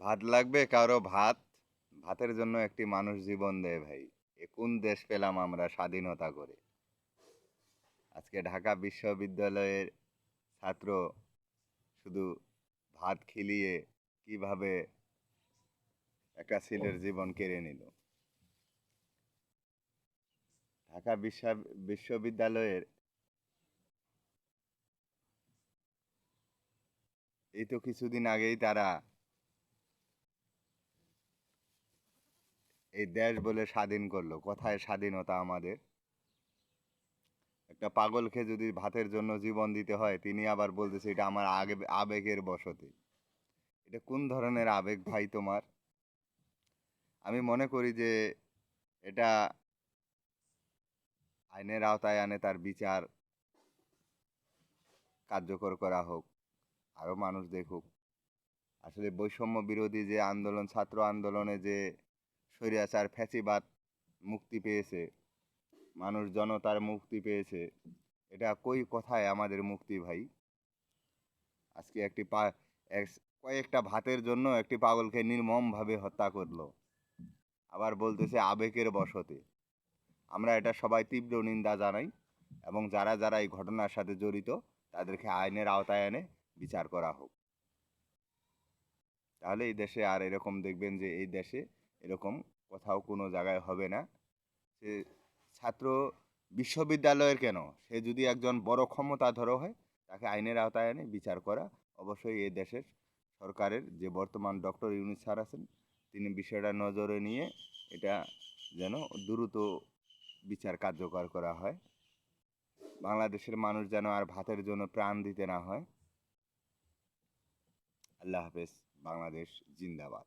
ভাত লাগবে কারো ভাত। ভাতের জন্য একটি মানুষ জীবন দেয় ভাই। এ কোন দেশ পেলাম আমরা স্বাধীনতা করে? আজকে ঢাকা বিশ্ববিদ্যালয়ের ছাত্র শুধু ভাত খিলিয়ে কিভাবে একটা ছেলের জীবন কেড়ে নিল। ঢাকা বিশ্ববিদ্যালয়ের এই তো কিছুদিন আগেই তারা এই দেশ বলে স্বাধীন করলো। কোথায় স্বাধীনতা আমাদের? একটা পাগলকে যদি ভাতের জন্য জীবন দিতে হয়, তিনি আবার বলতেছে এটা আমার আবেগের বশতে। এটা কোন ধরনের আবেগ ভাই তোমার? আমি মনে করি যে এটা আইনের আওতায় আনে তার বিচার কার্যকর করা হোক, আরও মানুষ দেখুক। আসলে বৈষম্য বিরোধী যে আন্দোলন, ছাত্র আন্দোলনে যে স্বৈরাচার ফ্যাসিবাদ মুক্তি পেয়েছে, মানুষ জনতার মুক্তি পেয়েছে, এটা কই কোথায় আমাদের মুক্তি ভাই? আজকে কয়েকটা ভাতের জন্য একটি পাগলকে নির্মমভাবে হত্যা করলো, আবার বলতেছে আবেগের বশতে। আমরা এটা সবাই তীব্র নিন্দা জানাই এবং যারা যারা এই ঘটনার সাথে জড়িত তাদেরকে আইনের আওতায় এনে বিচার করা হোক। তাহলে এই দেশে আর এরকম দেখবেন যে এই দেশে এরকম কোথাও কোনো জায়গায় হবে না। সে ছাত্র বিশ্ববিদ্যালয়ের কেন, সে যদি একজন বড় ক্ষমতাধর হয় তাকে আইনের আওতায় এনে বিচার করা অবশ্যই এই দেশের সরকারের যে বর্তমান ডক্টর ইউনূস স্যার আছেন, তিনি বিষয়টা নজরে নিয়ে এটা যেন দ্রুত বিচার কার্যকর করা হয়। বাংলাদেশের মানুষ যেন আর ভাতের জন্য প্রাণ দিতে না হয়। আল্লাহ হাফেজ। বাংলাদেশ জিন্দাবাদ।